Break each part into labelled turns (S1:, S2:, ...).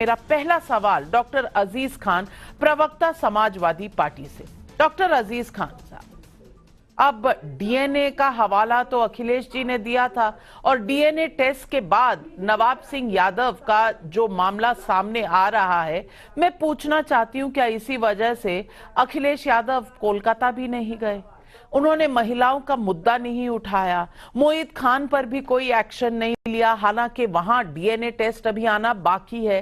S1: मेरा पहला सवाल डॉक्टर अजीज खान, प्रवक्ता समाजवादी पार्टी से। डॉक्टर अजीज खान साहब, अब डीएनए का हवाला तो अखिलेश जी ने दिया था और डीएनए टेस्ट के बाद नवाब सिंह यादव का जो मामला सामने आ रहा है, मैं पूछना चाहती हूं क्या इसी वजह से अखिलेश यादव कोलकाता भी नहीं गए? उन्होंने महिलाओं का मुद्दा नहीं उठाया, मोहित खान पर भी कोई एक्शन नहीं लिया, हालांकि वहां डीएनए टेस्ट अभी आना बाकी है।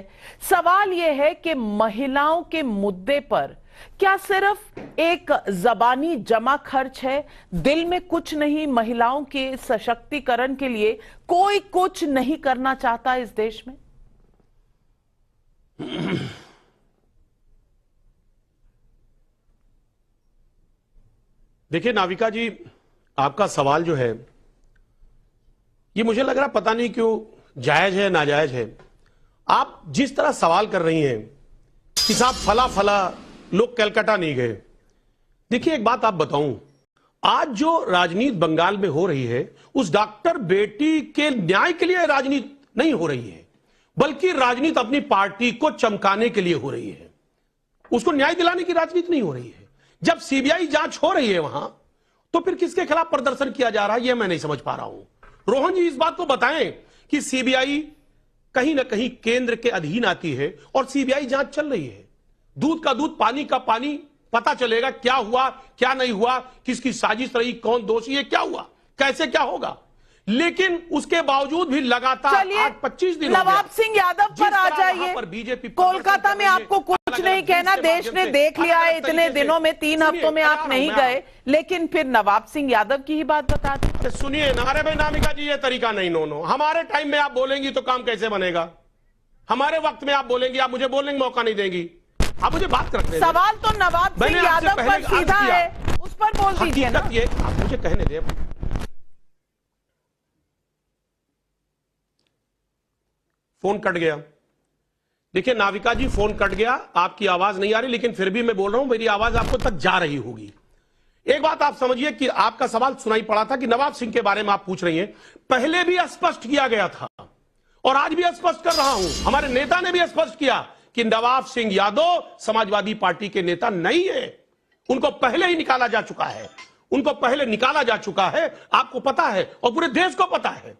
S1: सवाल यह है कि महिलाओं के मुद्दे पर क्या सिर्फ एक जबानी जमा खर्च है, दिल में कुछ नहीं? महिलाओं के सशक्तिकरण के लिए कोई कुछ नहीं करना चाहता इस देश में?
S2: देखिए नाविका जी, आपका सवाल जो है ये मुझे लग रहा पता नहीं क्यों जायज है नाजायज है। आप जिस तरह सवाल कर रही हैं कि साहब फला फला लोग कलकत्ता नहीं गए। देखिए एक बात आप बताऊं, आज जो राजनीति बंगाल में हो रही है उस डॉक्टर बेटी के न्याय के लिए राजनीति नहीं हो रही है, बल्कि राजनीति अपनी पार्टी को चमकाने के लिए हो रही है। उसको न्याय दिलाने की राजनीति नहीं हो रही है। जब सीबीआई जांच हो रही है वहां, तो फिर किसके खिलाफ प्रदर्शन किया जा रहा है यह मैं नहीं समझ पा रहा हूं। रोहन जी इस बात को बताएं कि सीबीआई कहीं ना कहीं केंद्र के अधीन आती है और सीबीआई जांच चल रही है। दूध का दूध पानी का पानी, पता चलेगा क्या हुआ क्या नहीं हुआ, किसकी साजिश रही, कौन दोषी है, क्या हुआ, कैसे क्या होगा। लेकिन उसके बावजूद भी लगातार 25 दिन
S1: नवाब सिंह यादव पर आ जाइए।
S2: बीजेपी
S1: कोलकाता में आपको कुछ नहीं कहना, देश ने देख लिया है इतने दिनों में, 3 हफ्तों में आप नहीं गए, लेकिन फिर नवाब सिंह यादव की ही बात बता दी।
S2: सुनिए ना, अरे भाई नामिका जी ये तरीका नहीं। नो हमारे टाइम में आप बोलेंगी तो काम कैसे बनेगा? हमारे वक्त में आप बोलेंगी, आप मुझे बोलने का मौका नहीं देंगी। आप मुझे बात करते हैं।
S1: सवाल तो नवाब सिंह यादव पर सीधा है, उस पर बोल दीजिए ना।
S2: आप मुझे कहने दें। फोन कट गया। देखिए नाविका जी, फोन कट गया, आपकी आवाज नहीं आ रही, लेकिन फिर भी मैं बोल रहा हूं, मेरी आवाज आपको तक जा रही होगी। एक बात आप समझिए कि आपका सवाल सुनाई पड़ा था कि नवाब सिंह के बारे में आप पूछ रही हैं। पहले भी स्पष्ट किया गया था और आज भी स्पष्ट कर रहा हूं, हमारे नेता ने भी स्पष्ट किया कि नवाब सिंह यादव समाजवादी पार्टी के नेता नहीं है। उनको पहले ही निकाला जा चुका है, उनको पहले निकाला जा चुका है, आपको पता है और पूरे देश को पता है।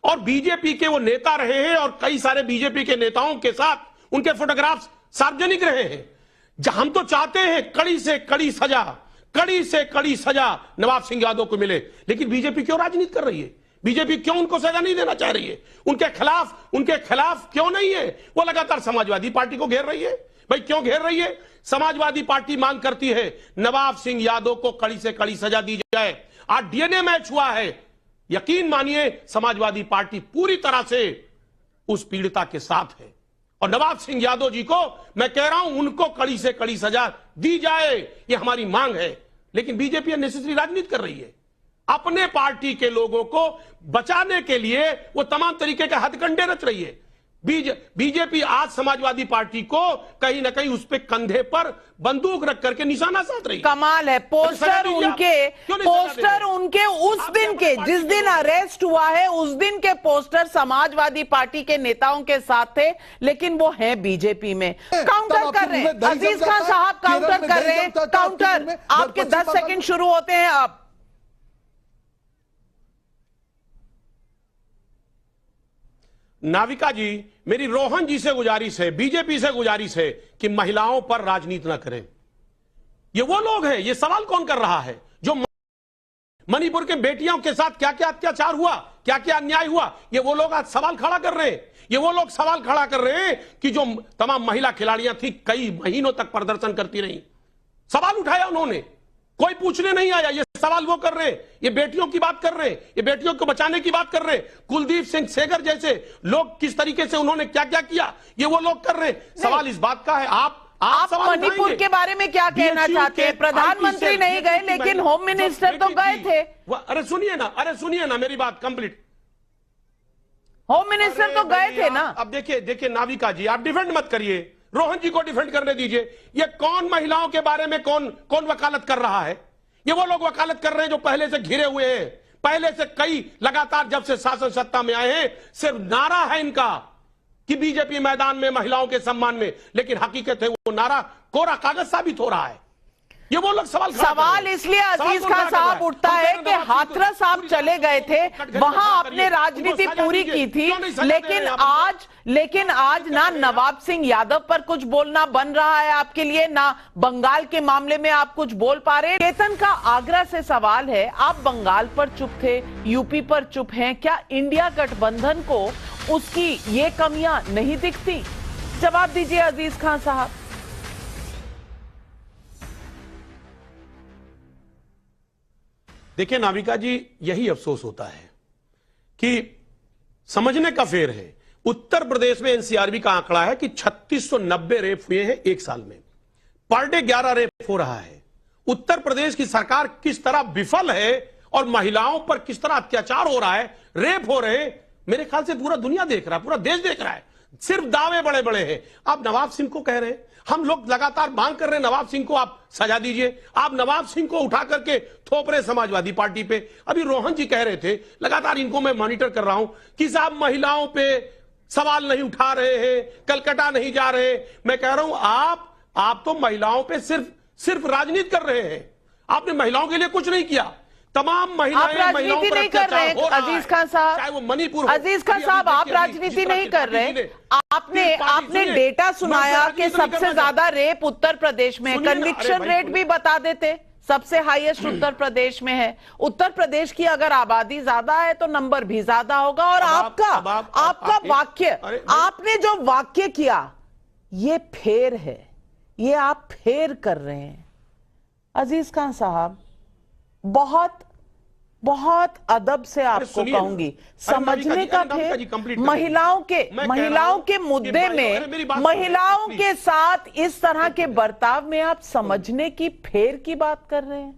S2: और बीजेपी के वो नेता रहे हैं और कई सारे बीजेपी के नेताओं के साथ उनके फोटोग्राफ्स सार्वजनिक रहे हैं। हम तो चाहते हैं कड़ी से कड़ी सजा, कड़ी से कड़ी सजा नवाब सिंह यादव को मिले, लेकिन बीजेपी क्यों राजनीति कर रही है? बीजेपी क्यों उनको सजा नहीं देना चाह रही है? उनके खिलाफ क्यों नहीं है? वो लगातार समाजवादी पार्टी को घेर रही है। भाई क्यों घेर रही है? समाजवादी पार्टी मांग करती है नवाब सिंह यादव को कड़ी से कड़ी सजा दी जाए। आज डीएनए मैच हुआ है, यकीन मानिए समाजवादी पार्टी पूरी तरह से उस पीड़िता के साथ है और नवाब सिंह यादव जी को मैं कह रहा हूं, उनको कड़ी से कड़ी सजा दी जाए, ये हमारी मांग है। लेकिन बीजेपी अननेसेसरी राजनीति कर रही है। अपने पार्टी के लोगों को बचाने के लिए वो तमाम तरीके के हथकंडे रच रही है। बीजेपी आज समाजवादी पार्टी को कहीं ना कहीं उस पे कंधे पर बंदूक रख करके निशाना साध रही है।
S1: कमाल है। पोस्टर उनके उस दिन के, जिस दिन अरेस्ट हुआ है उस दिन के पोस्टर समाजवादी पार्टी के नेताओं के साथ थे, लेकिन वो हैं बीजेपी में। काउंटर कर रहे हैं अजीज खान साहब, काउंटर कर रहे हैं। काउंटर, आपके 10 सेकंड शुरू होते हैं अब।
S2: नाविका जी, मेरी रोहन जी से गुजारिश है, बीजेपी से गुजारिश है कि महिलाओं पर राजनीति ना करें। ये वो लोग हैं, ये सवाल कौन कर रहा है जो मणिपुर के बेटियों के साथ क्या क्या अत्याचार हुआ, क्या क्या अन्याय हुआ, ये वो लोग आज सवाल खड़ा कर रहे हैं। ये वो लोग सवाल खड़ा कर रहे हैं कि जो तमाम महिला खिलाड़ियां थी, कई महीनों तक प्रदर्शन करती रही, सवाल उठाया उन्होंने, कोई पूछने नहीं आया। ये सवाल वो कर रहे हैं, ये बेटियों की बात कर रहे हैं, ये बेटियों को बचाने की बात कर रहे हैं। कुलदीप सिंह सेंगर जैसे लोग किस तरीके से उन्होंने क्या क्या किया, ये वो लोग कर रहे हैं। सवाल इस बात का है, आप
S1: मणिपुर के बारे में क्या कहना चाहते हैं? प्रधानमंत्री नहीं गए, लेकिन होम मिनिस्टर तो गए थे।
S2: अरे सुनिए ना मेरी बात कंप्लीट।
S1: होम मिनिस्टर तो गए थे ना।
S2: अब देखिए नाविका जी, आप डिफेंड मत करिए, रोहन जी को डिफेंड करने दीजिए। ये कौन महिलाओं के बारे में कौन वकालत कर रहा है? ये वो लोग वकालत कर रहे हैं जो पहले से घिरे हुए हैं, पहले से कई लगातार जब से शासन सत्ता में आए हैं, सिर्फ नारा है इनका कि बीजेपी मैदान में महिलाओं के सम्मान में, लेकिन हकीकत है वो नारा कोरा कागज साबित हो रहा है। ये वो लोग
S1: सवाल इसलिए अजीज खान साहब उठता है कि हाथरस आप चले गए थे, वहां आपने राजनीति पूरी की थी, लेकिन आज ना नवाब सिंह यादव पर कुछ बोलना बन रहा है आपके लिए, ना बंगाल के मामले में आप कुछ बोल पा रहे हैं। केतन का आगरा से सवाल है, आप बंगाल पर चुप थे, यूपी पर चुप हैं, क्या इंडिया गठबंधन को उसकी ये कमियां नहीं दिखती? जवाब दीजिए अजीज खान साहब।
S2: देखिए नाविका जी, यही अफसोस होता है कि समझने का फेर है। उत्तर प्रदेश में एनसीआरबी का आंकड़ा है कि 3690 रेप हुए हैं एक साल में, पर डे 11 रेप हो रहा है। उत्तर प्रदेश की सरकार किस तरह विफल है और महिलाओं पर किस तरह अत्याचार हो रहा है, रेप हो रहे हैं, मेरे ख्याल से पूरा दुनिया देख रहा है, पूरा देश देख रहा है। सिर्फ दावे बड़े बड़े हैं। आप नवाब सिंह को कह रहे हैं, हम लोग लगातार मांग कर रहे हैं नवाब सिंह को आप सजा दीजिए। आप नवाब सिंह को उठा करके थोप रहे समाजवादी पार्टी पे। अभी रोहन जी कह रहे थे, लगातार इनको मैं मॉनिटर कर रहा हूं कि साहब महिलाओं पे सवाल नहीं उठा रहे हैं, कलकत्ता नहीं जा रहे। मैं कह रहा हूं आप तो महिलाओं पे सिर्फ राजनीति कर रहे हैं। आपने महिलाओं के लिए कुछ नहीं किया। तमाम महिलाएं
S1: राजनीति नहीं कर रहे हैं अजीज खान साहब,
S2: चाहे वो मणिपुर,
S1: अजीज खान साहब आप राजनीति नहीं कर रहे। आपने डेटा सुनाया कि सबसे ज्यादा रेप उत्तर प्रदेश में है, कन्विक्शन रेट भी बता देते, सबसे हाईएस्ट उत्तर प्रदेश में है। उत्तर प्रदेश की अगर आबादी ज्यादा है तो नंबर भी ज्यादा होगा। और आपका वाक्य, आपने जो वाक्य किया ये फेर है, ये आप फेर कर रहे हैं। अजीज खान साहब बहुत अदब से आपको कहूंगी, समझने का फेर, महिलाओं के मुद्दे में महिलाओं के साथ इस तरह के बर्ताव में आप समझने की फेर की बात कर रहे हैं।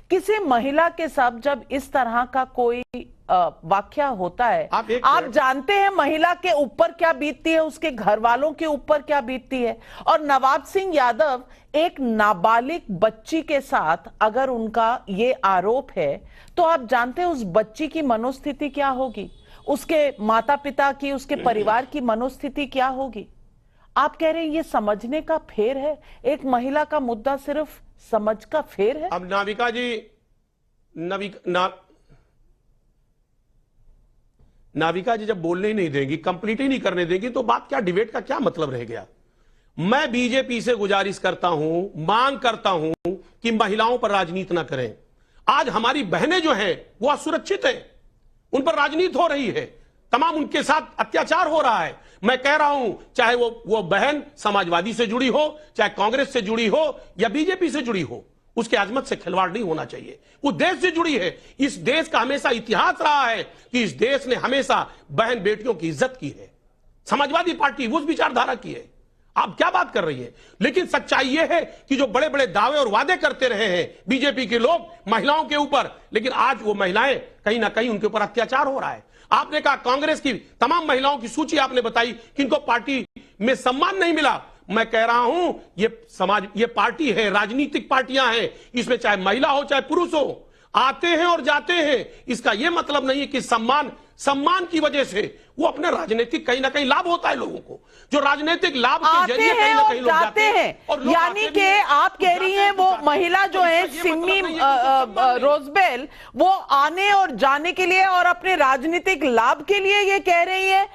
S1: किसी महिला के साथ जब इस तरह का कोई वाकया होता है, आप जानते हैं महिला के ऊपर क्या बीतती है, उसके घर वालों के ऊपर क्या बीतती है। और नवाब सिंह यादव एक नाबालिग बच्ची के साथ अगर उनका ये आरोप है तो आप जानते हैं उस बच्ची की मनोस्थिति क्या होगी, उसके माता पिता की, उसके परिवार की मनोस्थिति क्या होगी। आप कह रहे हैं ये समझने का फेर है, एक महिला का मुद्दा सिर्फ समझ का फेर है।
S2: अब नाविका जी, नाविका जी जब बोलने ही नहीं देंगी, कंप्लीट ही नहीं करने देंगी, तो बात क्या, डिबेट का क्या मतलब रह गया। मैं बीजेपी से गुजारिश करता हूं, मांग करता हूं कि महिलाओं पर राजनीति ना करें। आज हमारी बहनें जो हैं वो असुरक्षित हैं, उन पर राजनीति हो रही है, तमाम उनके साथ अत्याचार हो रहा है। मैं कह रहा हूं चाहे वो बहन समाजवादी से जुड़ी हो, चाहे कांग्रेस से जुड़ी हो या बीजेपी से जुड़ी हो, उसके अजमत से खिलवाड़ नहीं होना चाहिए। वो देश से जुड़ी है। इस देश का हमेशा इतिहास रहा है कि इस देश ने हमेशा बहन बेटियों की इज्जत की है। समाजवादी पार्टी उस विचारधारा की है। आप क्या बात कर रही है। लेकिन सच्चाई यह है कि जो बड़े बड़े दावे और वादे करते रहे हैं बीजेपी के लोग महिलाओं के ऊपर, लेकिन आज वो महिलाएं कहीं ना कहीं उनके ऊपर अत्याचार हो रहा है। आपने कहा कांग्रेस की तमाम महिलाओं की सूची आपने बताई कि इनको पार्टी में सम्मान नहीं मिला। मैं कह रहा हूं ये पार्टी है, राजनीतिक पार्टियां हैं, इसमें चाहे महिला हो चाहे पुरुष हो, आते हैं और जाते हैं। इसका यह मतलब नहीं है कि सम्मान की वजह से वो अपने राजनीतिक कहीं ना कहीं लाभ होता है लोगों को, जो राजनीतिक लाभ के जरिए कहीं ना कहीं लोग जाते हैं।
S1: और यानी कि आप कह रही हैं वो महिला जो है सिमी रोजबेल, वो आने और जाने के लिए और अपने राजनीतिक लाभ के लिए ये कह रही है।